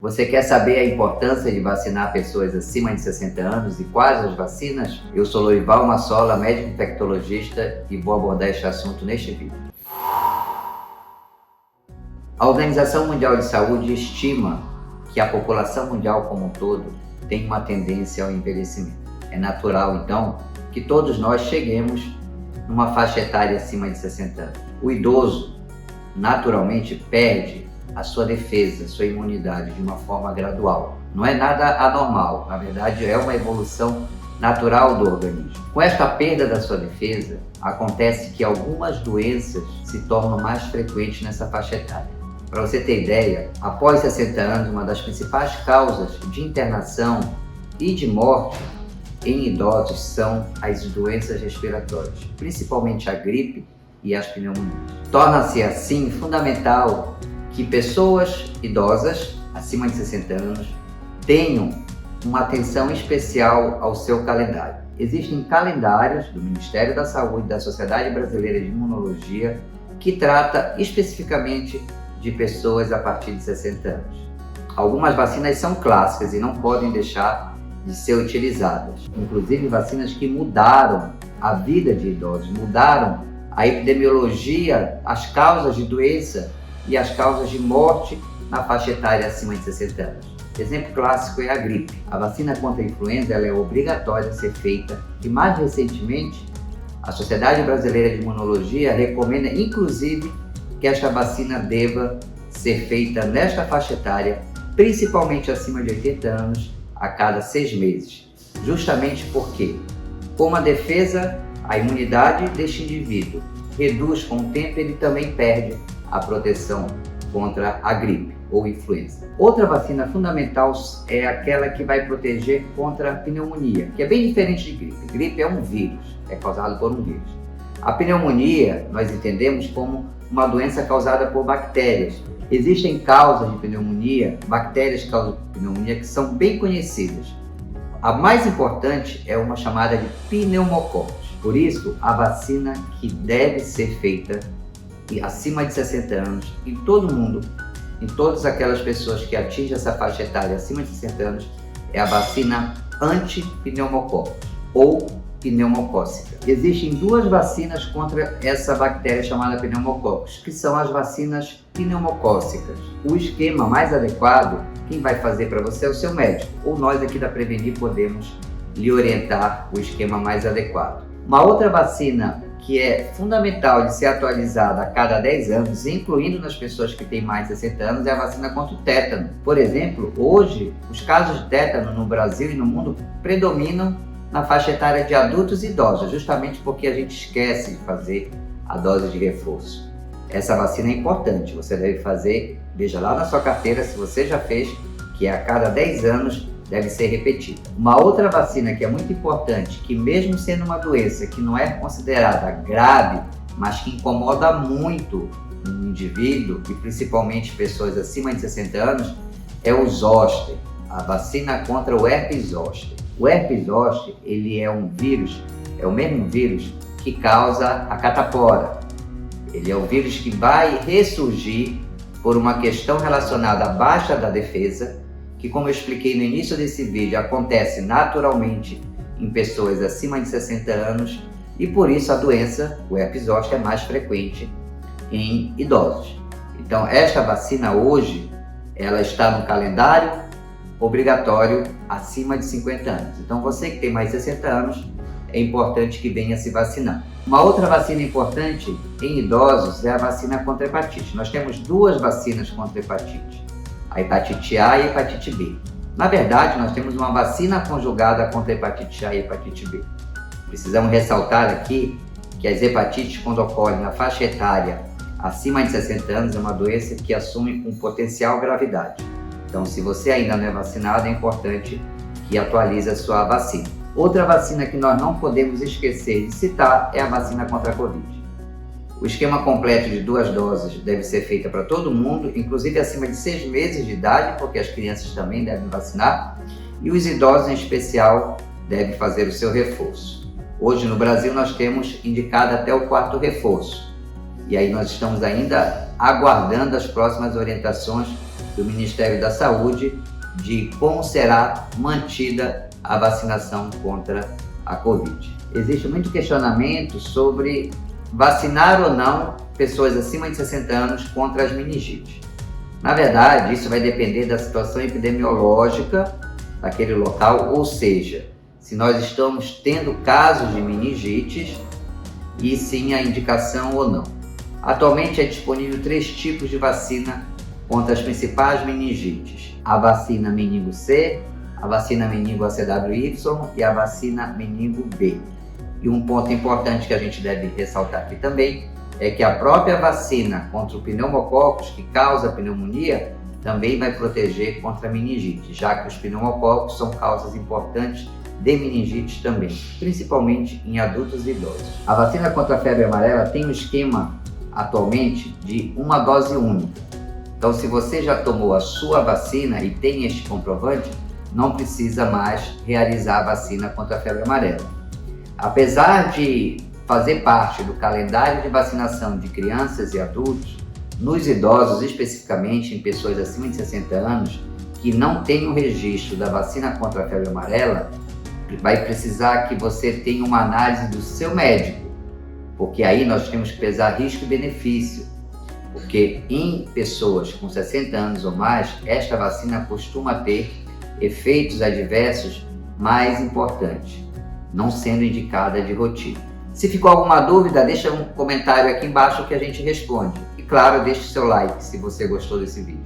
Você quer saber a importância de vacinar pessoas acima de 60 anos e quais as vacinas? Eu sou Lourival Massola, médico infectologista, e vou abordar este assunto neste vídeo. A Organização Mundial de Saúde estima que a população mundial como um todo tem uma tendência ao envelhecimento. É natural, então, que todos nós cheguemos numa faixa etária acima de 60 anos. O idoso, naturalmente, perde a sua defesa, a sua imunidade de uma forma gradual. Não é nada anormal, na verdade é uma evolução natural do organismo. Com esta perda da sua defesa, acontece que algumas doenças se tornam mais frequentes nessa faixa etária. Para você ter ideia, após 60 anos, uma das principais causas de internação e de morte em idosos são as doenças respiratórias, principalmente a gripe e as pneumonias. Torna-se assim fundamental que pessoas idosas, acima de 60 anos, tenham uma atenção especial ao seu calendário. Existem calendários do Ministério da Saúde e da Sociedade Brasileira de Imunologia que trata especificamente de pessoas a partir de 60 anos. Algumas vacinas são clássicas e não podem deixar de ser utilizadas, inclusive vacinas que mudaram a vida de idosos, mudaram a epidemiologia, as causas de doença e as causas de morte na faixa etária acima de 60 anos. Exemplo clássico é a gripe. A vacina contra a influenza ela é obrigatória a ser feita e, mais recentemente, a Sociedade Brasileira de Imunologia recomenda, inclusive, que esta vacina deva ser feita nesta faixa etária, principalmente acima de 80 anos, a cada 6 meses. Justamente porque, como a defesa, a imunidade deste indivíduo reduz com o tempo, ele também perde a proteção contra a gripe ou influenza. Outra vacina fundamental é aquela que vai proteger contra a pneumonia, que é bem diferente de gripe. Gripe é um vírus, é causado por um vírus. A pneumonia nós entendemos como uma doença causada por bactérias. Existem causas de pneumonia, bactérias que causam pneumonia, que são bem conhecidas. A mais importante é uma chamada de pneumococos. Por isso, a vacina que deve ser feita acima de 60 anos, em todo mundo, em todas aquelas pessoas que atingem essa faixa etária acima de 60 anos, é a vacina anti-pneumococos ou pneumocócica. Existem duas vacinas contra essa bactéria chamada pneumococos, que são as vacinas pneumocócicas. O esquema mais adequado, quem vai fazer para você é o seu médico, ou nós aqui da Prevenir podemos lhe orientar o esquema mais adequado. Uma outra vacina que é fundamental de ser atualizada a cada 10 anos, incluindo nas pessoas que têm mais de 60 anos, é a vacina contra o tétano. Por exemplo, hoje, os casos de tétano no Brasil e no mundo predominam na faixa etária de adultos e idosos, justamente porque a gente esquece de fazer a dose de reforço. Essa vacina é importante, você deve fazer, veja lá na sua carteira se você já fez, que a cada 10 anos deve ser repetida. Uma outra vacina que é muito importante, que mesmo sendo uma doença que não é considerada grave, mas que incomoda muito o indivíduo, e principalmente pessoas acima de 60 anos, é o zoster, a vacina contra o herpes zoster. O herpes zoster, ele é um vírus, é o mesmo vírus que causa a catapora. Ele é o vírus que vai ressurgir por uma questão relacionada à baixa da defesa, que, como eu expliquei no início desse vídeo, acontece naturalmente em pessoas acima de 60 anos e por isso a doença, o herpes zoster, é mais frequente em idosos. Então, esta vacina hoje, ela está no calendário obrigatório acima de 50 anos. Então, você que tem mais de 60 anos, é importante que venha se vacinar. Uma outra vacina importante em idosos é a vacina contra a hepatite. Nós temos duas vacinas contra a hepatite, a hepatite A e a hepatite B. Na verdade, nós temos uma vacina conjugada contra a hepatite A e a hepatite B. Precisamos ressaltar aqui que as hepatites, quando ocorrem na faixa etária acima de 60 anos, é uma doença que assume com potencial gravidade. Então, se você ainda não é vacinado, é importante que atualize a sua vacina. Outra vacina que nós não podemos esquecer de citar é a vacina contra a Covid. O esquema completo de 2 doses deve ser feito para todo mundo, inclusive acima de 6 meses de idade, porque as crianças também devem vacinar, e os idosos em especial devem fazer o seu reforço. Hoje no Brasil nós temos indicado até o 4º reforço, e aí nós estamos ainda aguardando as próximas orientações do Ministério da Saúde de como será mantida a vacinação contra a Covid. Existe muito questionamento sobre vacinar ou não pessoas acima de 60 anos contra as meningites. Na verdade, isso vai depender da situação epidemiológica daquele local, ou seja, se nós estamos tendo casos de meningites e sim a indicação ou não. Atualmente é disponível 3 tipos de vacina contra as principais meningites: a vacina meningo C, a vacina meningo ACWY e a vacina meningo B. E um ponto importante que a gente deve ressaltar aqui também é que a própria vacina contra o pneumococcus, que causa pneumonia, também vai proteger contra a meningite, já que os pneumococos são causas importantes de meningite também, principalmente em adultos e idosos. A vacina contra a febre amarela tem um esquema atualmente de uma dose única. Então, se você já tomou a sua vacina e tem este comprovante, não precisa mais realizar a vacina contra a febre amarela. Apesar de fazer parte do calendário de vacinação de crianças e adultos, nos idosos, especificamente em pessoas acima de 60 anos, que não têm o registro da vacina contra a febre amarela, vai precisar que você tenha uma análise do seu médico, porque aí nós temos que pesar risco e benefício, porque em pessoas com 60 anos ou mais, esta vacina costuma ter efeitos adversos mais importantes, não sendo indicada de rotina. Se ficou alguma dúvida, deixa um comentário aqui embaixo que a gente responde. E claro, deixe seu like se você gostou desse vídeo.